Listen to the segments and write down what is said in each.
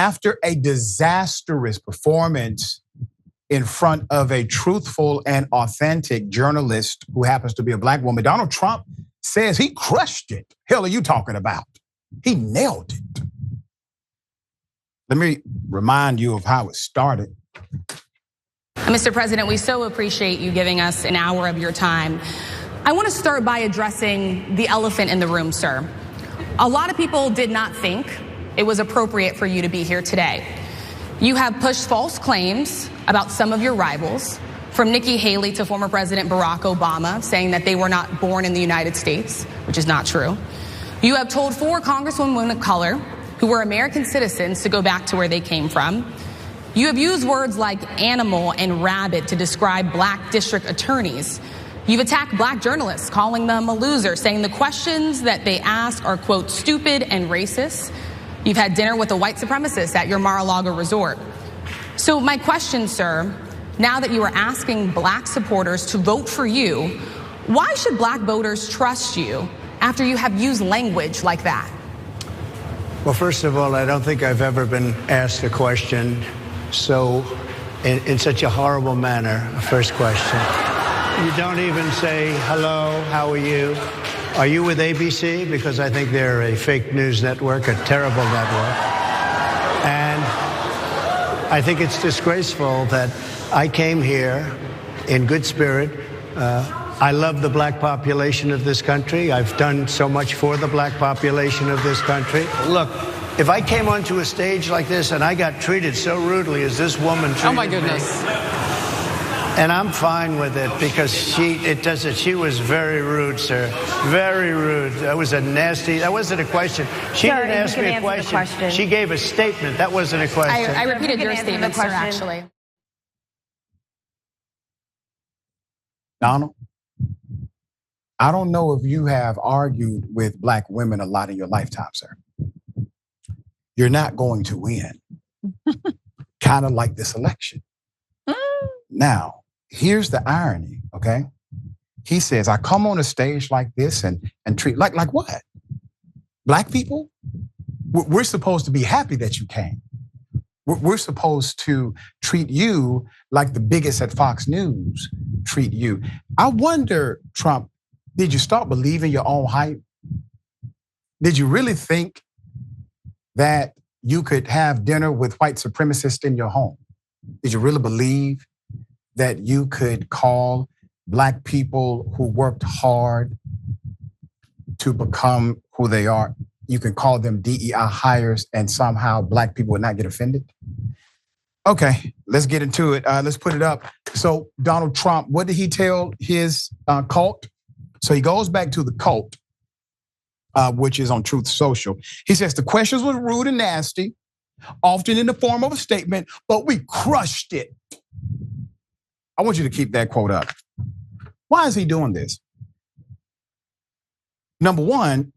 after a disastrous performance in front of a truthful and authentic journalist who happens to be a black woman, Donald Trump says he crushed it. Hell are you talking about? He nailed it. Let me remind you of how it started. Mr. President, we so appreciate you giving us an hour of your time. I want to start by addressing the elephant in the room, sir. A lot of people did not think it was appropriate for you to be here today. You have pushed false claims about some of your rivals, from Nikki Haley to former President Barack Obama, saying that they were not born in the United States, which is not true. You have told 4 congresswomen of color who were American citizens to go back to where they came from. You have used words like animal and rabbit to describe black district attorneys. You've attacked black journalists, calling them a loser, saying the questions that they ask are, quote, stupid and racist. You've had dinner with a white supremacist at your Mar-a-Lago resort. So my question, sir, now that you are asking black supporters to vote for you, why should black voters trust you after you have used language like that? Well, first of all, I don't think I've ever been asked a question so in such a horrible manner. First question. You don't even say, hello, how are you? Are you with ABC? Because I think they're a fake news network, a terrible network. And I think it's disgraceful that I came here in good spirit. I love the black population of this country. I've done so much for the black population of this country. Look, if I came onto a stage like this and I got treated so rudely as this woman treated me. Oh my goodness. And I'm fine with it because she was very rude, sir. Very rude. That wasn't a question. She didn't ask me a question. She gave a statement. That wasn't a question. I repeated your statement, sir, actually. Donald, I don't know if you have argued with black women a lot in your lifetime, sir. You're not going to win. Kind of like this election. Now, here's the irony, okay? He says, I come on a stage like this and treat, like what? Black people? We're supposed to be happy that you came. We're supposed to treat you like the biggest at Fox News treat you. I wonder, Trump, did you start believing your own hype? Did you really think that you could have dinner with white supremacists in your home? Did you really believe that you could call black people who worked hard to become who they are? You can call them DEI hires and somehow black people would not get offended? Okay, let's get into it. Let's put it up. So Donald Trump, what did he tell his cult? So he goes back to the cult, which is on Truth Social. He says the questions were rude and nasty, often in the form of a statement, but we crushed it. I want you to keep that quote up. Why is he doing this? Number one,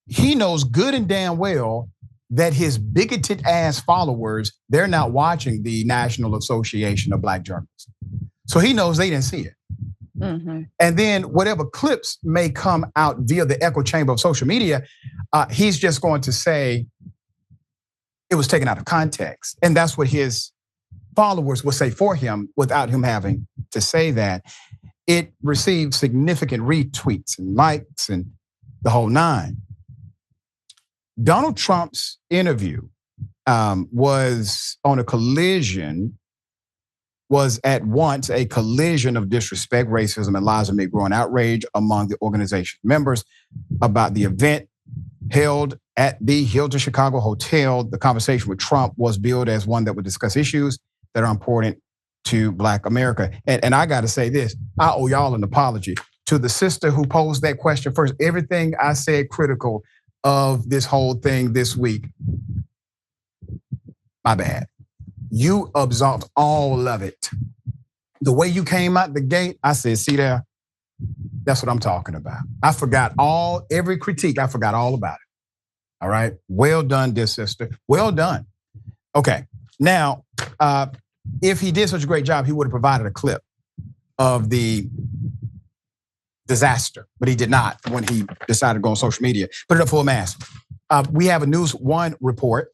he knows good and damn well that his bigoted ass followers, they're not watching the National Association of Black Journalists. So he knows they didn't see it. Mm-hmm. And then whatever clips may come out via the echo chamber of social media, he's just going to say it was taken out of context. And that's what his followers will say for him without him having to say that. It received significant retweets and likes and the whole nine. Donald Trump's interview was at once a collision of disrespect, racism, and lies amid growing outrage among the organization members about the event held at the Hilton Chicago Hotel. The conversation with Trump was billed as one that would discuss issues that are important to Black America. And I gotta say this, I owe y'all an apology. To the sister who posed that question first, everything I said critical of this whole thing this week, my bad. You absolved all of it. The way you came out the gate, I said, see there, that's what I'm talking about. I forgot every critique, I forgot all about it. All right, well done, dear sister, well done. Okay, now, if he did such a great job, he would have provided a clip of the disaster, but he did not when he decided to go on social media. Put it up full mass. We have a News One report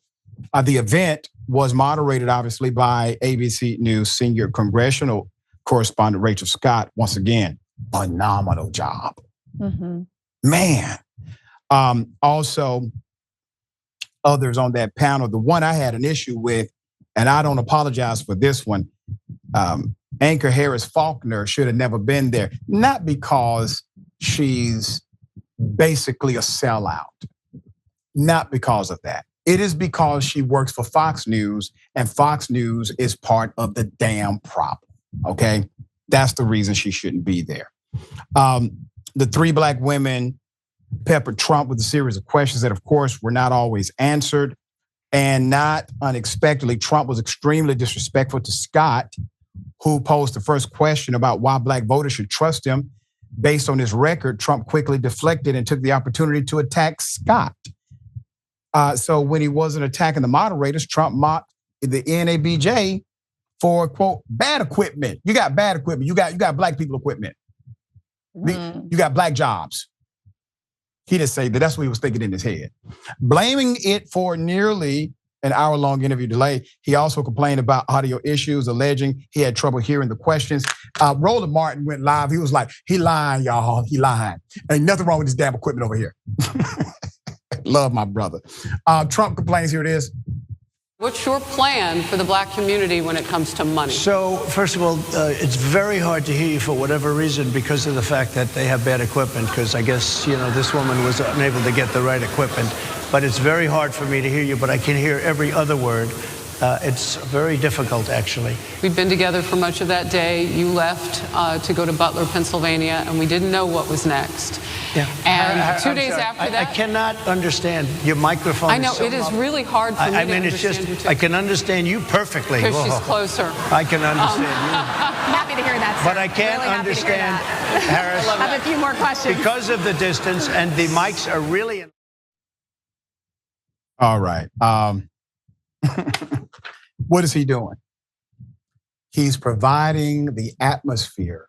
The event was moderated, obviously, by ABC News senior congressional correspondent Rachel Scott. Once again, phenomenal job. Man. Also, others on that panel. The one I had an issue with, and I don't apologize for this one, Anchor Harris Faulkner should have never been there. Not because she's basically a sellout. Not because of that. It is because she works for Fox News, and Fox News is part of the damn problem, okay? That's the reason she shouldn't be there. The three black women peppered Trump with a series of questions that, of course, were not always answered. And not unexpectedly, Trump was extremely disrespectful to Scott, who posed the first question about why black voters should trust him. Based on his record, Trump quickly deflected and took the opportunity to attack Scott. So when he wasn't attacking the moderators, Trump mocked the NABJ for, quote, bad equipment. You got bad equipment. You got black people equipment. You got black jobs. He didn't say that. That's what he was thinking in his head. Blaming it for nearly an hour-long interview delay. He also complained about audio issues, alleging he had trouble hearing the questions. Roland Martin went live. He was like, he lying, y'all. He lying. Ain't nothing wrong with this damn equipment over here. Love my brother. Trump complains, here it is. What's your plan for the black community when it comes to money? So, first of all, it's very hard to hear you for whatever reason because of the fact that they have bad equipment, because I guess, this woman was unable to get the right equipment. But it's very hard for me to hear you, but I can hear every other word. It's very difficult, actually. We've been together for much of that day. You left to go to Butler, Pennsylvania, and we didn't know what was next. Yeah. And 2 days after that, I cannot understand your microphone. I know it is really hard for me to understand. It's just I can understand you perfectly because she's closer. I can understand you. Happy to hear that, sir. But I can't really understand, Harris. I have a few more questions because of the distance, and the mics are really. All right. What is he doing? He's providing the atmosphere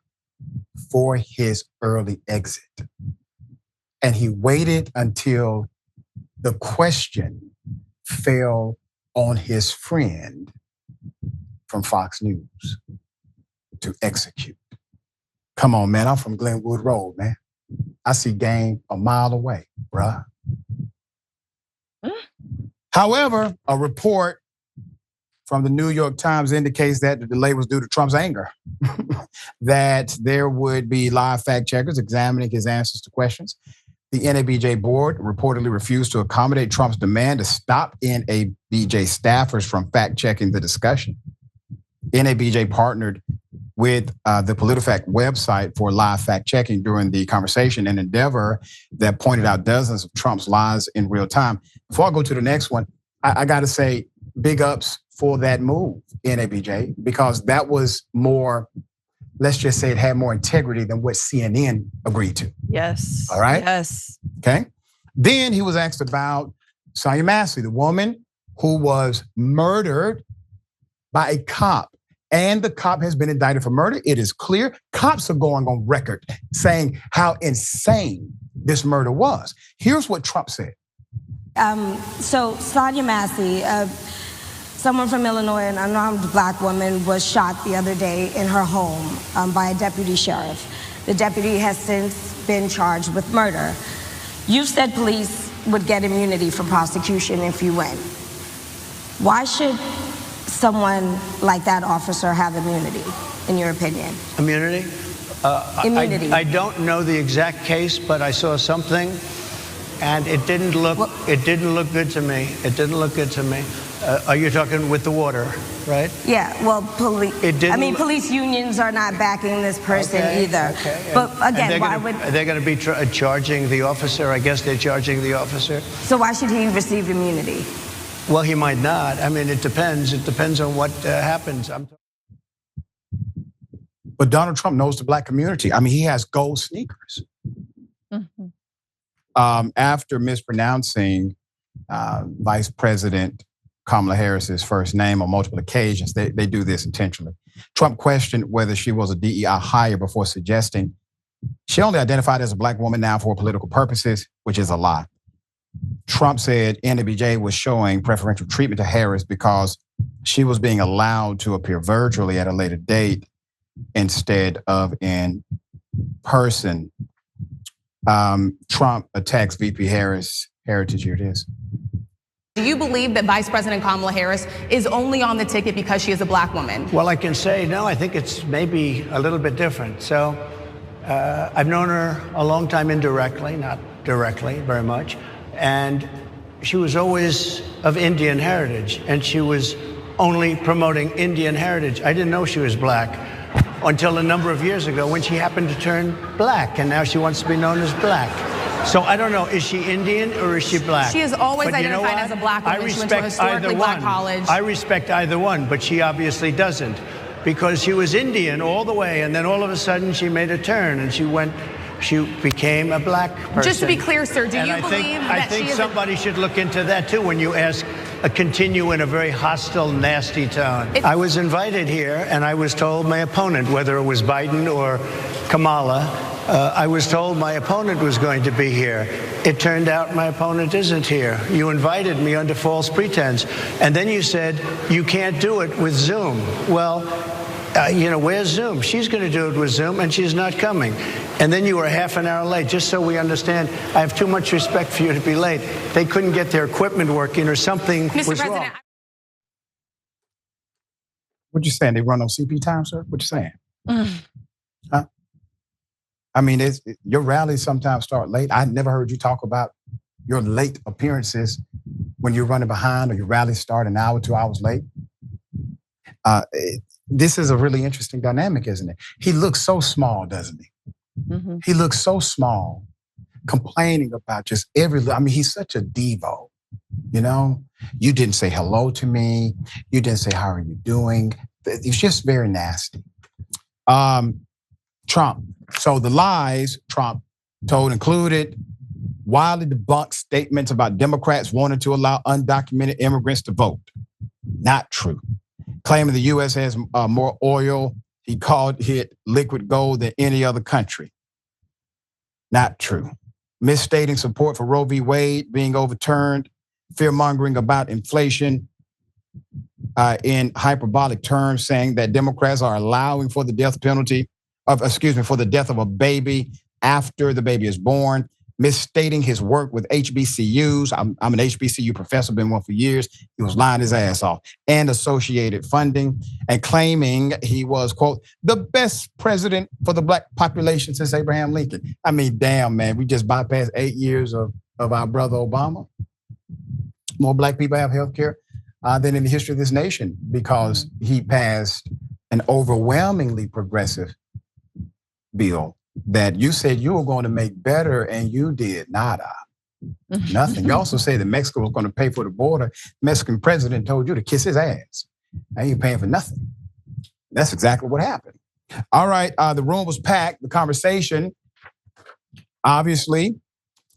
for his early exit. And he waited until the question fell on his friend from Fox News to execute. Come on, man. I'm from Glenwood Road, man. I see game a mile away, bruh. However, a report from the New York Times indicates that the delay was due to Trump's anger, that there would be live fact checkers examining his answers to questions. The NABJ board reportedly refused to accommodate Trump's demand to stop NABJ staffers from fact checking the discussion. NABJ partnered with the PolitiFact website for live fact checking during the conversation, an endeavor that pointed out dozens of Trump's lies in real time. Before I go to the next one, I got to say big ups for that move, NABJ, because that was more, let's just say it had more integrity than what CNN agreed to. Yes. All right? Yes. Okay. Then he was asked about Sonia Massey, the woman who was murdered by a cop. And the cop has been indicted for murder. It is clear. Cops are going on record saying how insane this murder was. Here's what Trump said. So Sonia Massey, someone from Illinois, an unarmed black woman, was shot the other day in her home by a deputy sheriff. The deputy has since been charged with murder. You said police would get immunity from prosecution if you win. Why should someone like that officer have immunity, in your opinion? Immunity? Immunity. I don't know the exact case, but I saw something, and it didn't look good to me. It didn't look good to me. Are you talking with the water, right? Yeah, well, police unions are not backing this person either. Okay. But again, why would... Are they going to be charging the officer? I guess they're charging the officer. So why should he receive immunity? Well, he might not. I mean, it depends. It depends on what happens. But Donald Trump knows the black community. I mean, he has gold sneakers. Mm-hmm. After mispronouncing Vice President Kamala Harris's first name on multiple occasions, they do this intentionally. Trump questioned whether she was a DEI hire before suggesting she only identified as a black woman now for political purposes, which is a lie. Trump said NABJ was showing preferential treatment to Harris because she was being allowed to appear virtually at a later date instead of in person. Trump attacks VP Harris' heritage. Here it is. Do you believe that Vice President Kamala Harris is only on the ticket because she is a black woman? Well, I can say, no, I think it's maybe a little bit different. So I've known her a long time indirectly, not directly very much. And she was always of Indian heritage, and she was only promoting Indian heritage. I didn't know she was black until a number of years ago when she happened to turn black, and now she wants to be known as black. So I don't know, is she Indian or is she black? She has always But you know identified what? as a black woman. I She went to a respect either historically black one. college. I respect either one, but she obviously doesn't, because she was Indian all the way, and then all of a sudden she made a turn and she became a black person. Just to be clear, sir, do And you I believe think, that I think she is somebody should look into that too when you ask continue in a very hostile, nasty tone. I was invited here and I was told my opponent, whether it was Biden or Kamala, I was told my opponent was going to be here. It turned out my opponent isn't here. You invited me under false pretense. And then you said, you can't do it with Zoom. Well, where's Zoom? She's going to do it with Zoom, and she's not coming. And then you were half an hour late, just so we understand. I have too much respect for you to be late. They couldn't get their equipment working or something Mr. was President, wrong. What you saying? They run on CP time, sir? What you saying? Huh? I mean, your rallies sometimes start late. I never heard you talk about your late appearances when you're running behind or your rallies start an hour, 2 hours late. This is a really interesting dynamic, isn't it? He looks so small, doesn't he? Mm-hmm. He looks so small, complaining about just he's such a divo, You didn't say hello to me. You didn't say, how are you doing? It's just very nasty. Trump. So the lies Trump told included wildly debunked statements about Democrats wanting to allow undocumented immigrants to vote. Not true. Claiming the U.S. has more oil, he called it liquid gold than any other country. Not true. Misstating support for Roe v. Wade being overturned, fear-mongering about inflation in hyperbolic terms, saying that Democrats are allowing for the death for the death of a baby after the baby is born, misstating his work with HBCUs. I'm an HBCU professor, been one for years. He was lying his ass off, and associated funding, and claiming he was, quote, the best president for the black population since Abraham Lincoln. I mean, damn, man, we just bypassed 8 years of our brother Obama. More black people have health care than in the history of this nation because he passed an overwhelmingly progressive bill that you said you were going to make better, and you did nada. Nothing. You also said that Mexico was going to pay for the border. Mexican president told you to kiss his ass. Now you're paying for nothing. That's exactly what happened. All right, the room was packed. The conversation obviously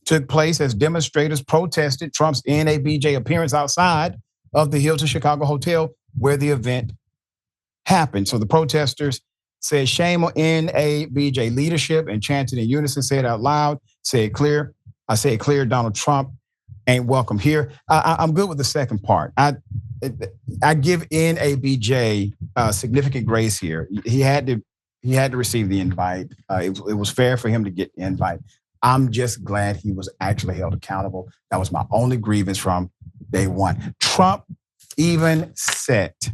took place as demonstrators protested Trump's NABJ appearance outside of the Hilton Chicago Hotel where the event happened. So the protesters said, shame on NABJ leadership, and chanted in unison, said out loud, say it clear. I say it clear, Donald Trump ain't welcome here. I'm good with the second part. I give NABJ significant grace here. He had to receive the invite. It was fair for him to get the invite. I'm just glad he was actually held accountable. That was my only grievance from day one. Trump even set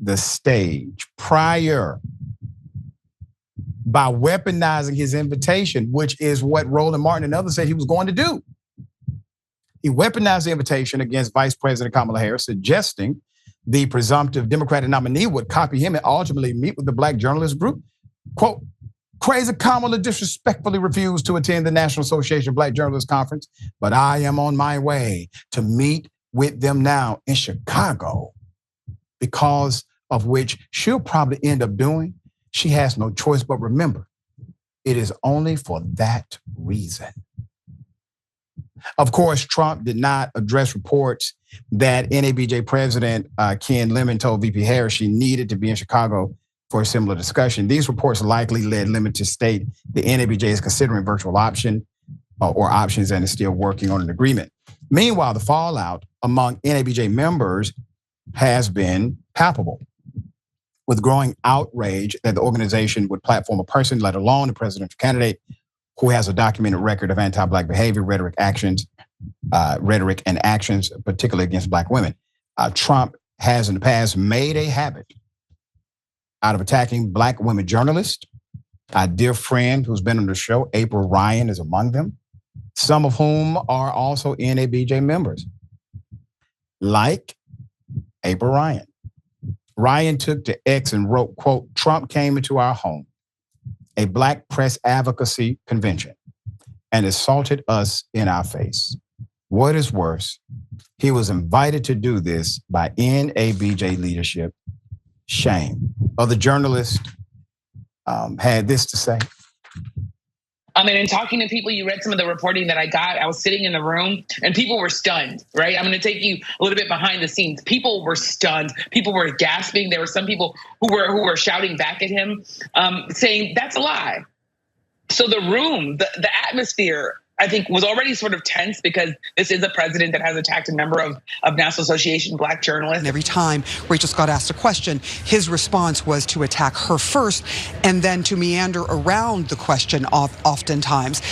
the stage prior by weaponizing his invitation, which is what Roland Martin and others said he was going to do. He weaponized the invitation against Vice President Kamala Harris, suggesting the presumptive Democratic nominee would copy him and ultimately meet with the black journalist group. Quote, crazy Kamala disrespectfully refused to attend the National Association of Black Journalists Conference, but I am on my way to meet with them now in Chicago, because of which she'll probably end up doing. She has no choice, but remember, it is only for that reason. Of course, Trump did not address reports that NABJ President Ken Lemon told VP Harris she needed to be in Chicago for a similar discussion. These reports likely led Lemon to state the NABJ is considering virtual option. or options and is still working on an agreement. Meanwhile, the fallout among NABJ members has been palpable, with growing outrage that the organization would platform a person, let alone a presidential candidate, who has a documented record of anti-Black behavior, rhetoric, and actions, particularly against Black women. Trump has in the past made a habit out of attacking Black women journalists. Our dear friend who's been on the show, April Ryan, is among them, some of whom are also NABJ members, like April Ryan. Ryan took to X and wrote, quote, "Trump came into our home, a Black press advocacy convention, and assaulted us in our face. What is worse, he was invited to do this by NABJ leadership. Shame." Other journalists had this to say. In talking to people, you read some of the reporting that I got. I was sitting in the room and people were stunned, right? I'm gonna take you a little bit behind the scenes. People were stunned. People were gasping. There were some people who were shouting back at him, saying, "That's a lie." So the room, the atmosphere, I think, was already sort of tense because this is a president that has attacked a number of National Association of Black journalists. Every time Rachel Scott asked a question, his response was to attack her first and then to meander around the question oftentimes.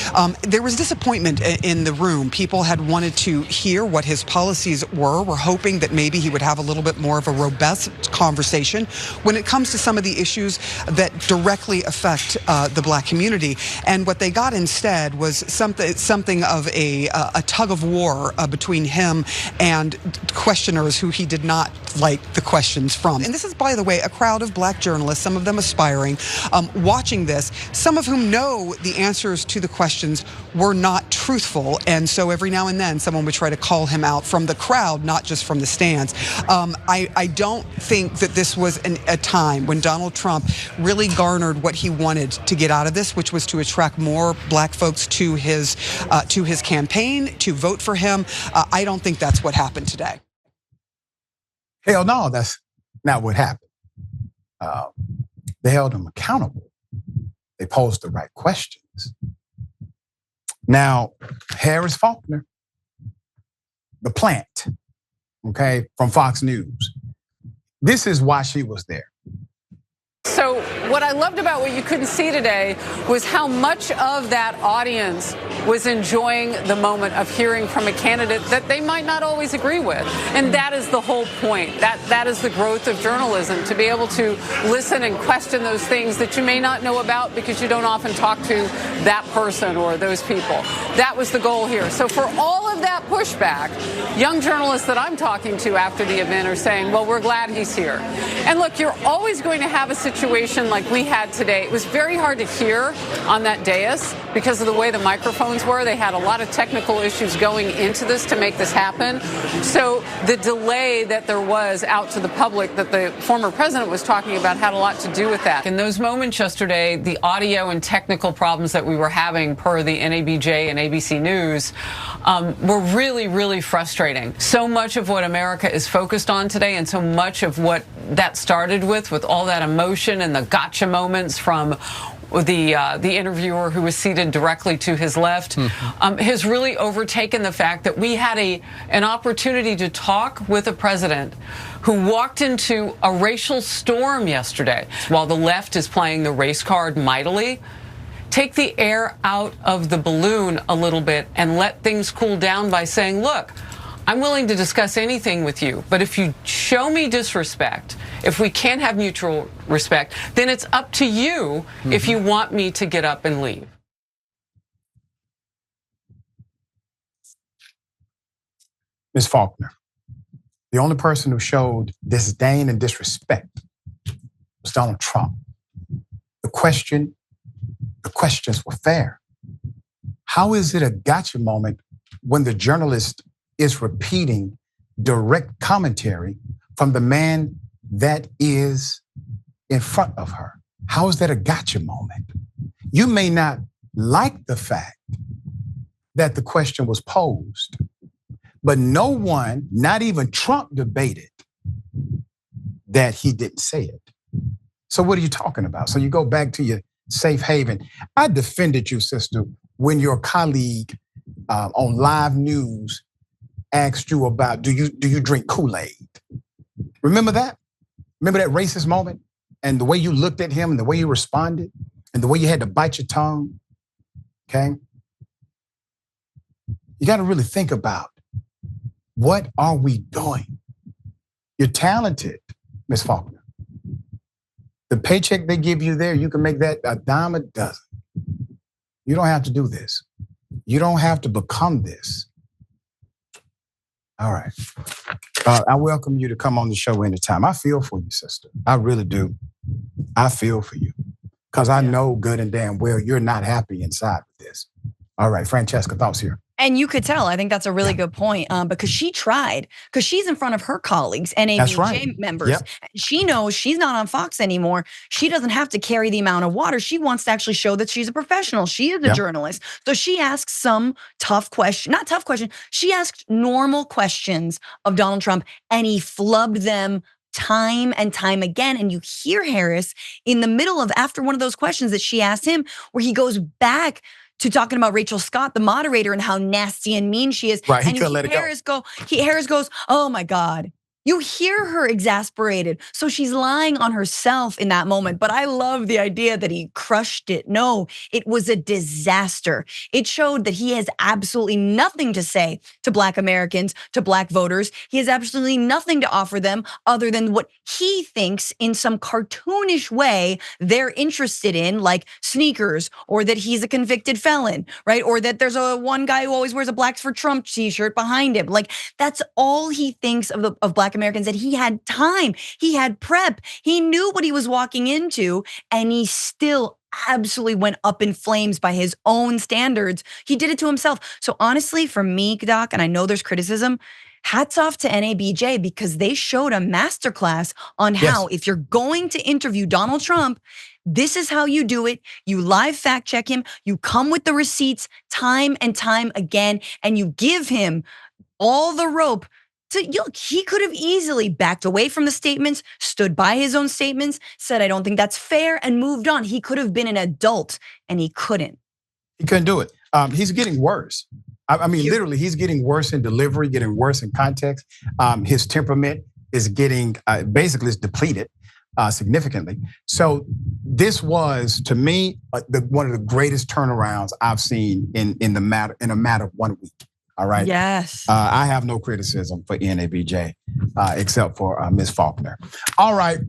There was disappointment in the room. People had wanted to hear what his policies were hoping that maybe he would have a little bit more of a robust conversation when it comes to some of the issues that directly affect the Black community. And what they got instead was something of a tug of war between him and questioners who he did not like the questions from. And this is, by the way, a crowd of Black journalists, some of them aspiring, watching this, some of whom know the answers to the questions were not truthful. And so every now and then someone would try to call him out from the crowd, not just from the stands. I don't think that this was a time when Donald Trump really garnered what he wanted to get out of this, which was to attract more Black folks to his campaign, to vote for him. I don't think that's what happened today. Hell no, that's not what happened. They held him accountable. They posed the right questions. Now, Harris Faulkner, the plant, okay, from Fox News. This is why she was there. So what I loved about what you couldn't see today was how much of that audience was enjoying the moment of hearing from a candidate that they might not always agree with. And that is the whole point. That is the growth of journalism, to be able to listen and question those things that you may not know about because you don't often talk to that person or those people. That was the goal here. So for all of that pushback, young journalists that I'm talking to after the event are saying, well, we're glad he's here. And look, you're always going to have a situation like we had today. It was very hard to hear on that dais because of the way the microphones were. They had a lot of technical issues going into this to make this happen. So the delay that there was out to the public that the former president was talking about had a lot to do with that. In those moments yesterday, the audio and technical problems that we were having per the NABJ and ABC News were really, really frustrating. So much of what America is focused on today and so much of what that started with all that emotion and the gotcha moments from the interviewer who was seated directly to his left has really overtaken the fact that we had an opportunity to talk with a president who walked into a racial storm yesterday. While the left is playing the race card mightily, take the air out of the balloon a little bit and let things cool down by saying, look, I'm willing to discuss anything with you, but if you show me disrespect, if we can't have mutual respect, then it's up to you if you want me to get up and leave. Ms. Faulkner, the only person who showed disdain and disrespect was Donald Trump. The questions were fair. How is it a gotcha moment when the journalist is repeating direct commentary from the man that is in front of her? How is that a gotcha moment? You may not like the fact that the question was posed, but no one, not even Trump, debated that he didn't say it. So what are you talking about? So you go back to your safe haven. I defended you, sister, when your colleague on live news asked you about, do you drink Kool-Aid? Remember that? Remember that racist moment? And the way you looked at him and the way you responded and the way you had to bite your tongue, okay? You got to really think about, what are we doing? You're talented, Ms. Faulkner. The paycheck they give you there, you can make that a dime a dozen. You don't have to do this. You don't have to become this. All right. I welcome you to come on the show anytime. I feel for you, sister. I really do. I feel for you. Because I know good and damn well you're not happy inside with this. All right, Francesca, thoughts here. And you could tell, I think that's a really good point, because she tried, because she's in front of her colleagues, NABJ members. Yep. She knows she's not on Fox anymore. She doesn't have to carry the amount of water. She wants to actually show that she's a professional. She is a journalist. So she asks some tough question, not tough question. She asked normal questions of Donald Trump, and he flubbed them time and time again. And you hear Harris in the middle of, after one of those questions that she asked him, where he goes back to talking about Rachel Scott, the moderator, and how nasty and mean she is. Right, he and couldn't let it go. Harris goes, oh my God. You hear her exasperated. So she's lying on herself in that moment. But I love the idea that he crushed it. No, it was a disaster. It showed that he has absolutely nothing to say to Black Americans, to Black voters. He has absolutely nothing to offer them other than what he thinks in some cartoonish way they're interested in, like sneakers, or that he's a convicted felon, right? Or that there's one guy who always wears a Blacks for Trump t-shirt behind him. Like, that's all he thinks of Black Americans, that he had time, he had prep, he knew what he was walking into, and he still absolutely went up in flames by his own standards. He did it to himself. So honestly, for me, Doc, and I know there's criticism, hats off to NABJ, because they showed a masterclass on how, if you're going to interview Donald Trump, this is how you do it. You live fact check him, you come with the receipts time and time again, and you give him all the rope. He could have easily backed away from the statements, stood by his own statements, said, I don't think that's fair, and moved on. He could have been an adult, and he couldn't. He couldn't do it. He's getting worse. I mean, literally, he's getting worse in delivery, getting worse in context. His temperament is getting, basically, it's depleted significantly. So this was, to me, one of the greatest turnarounds I've seen in a matter of 1 week. All right. Yes. I have no criticism for NABJ except for Ms. Faulkner. All right.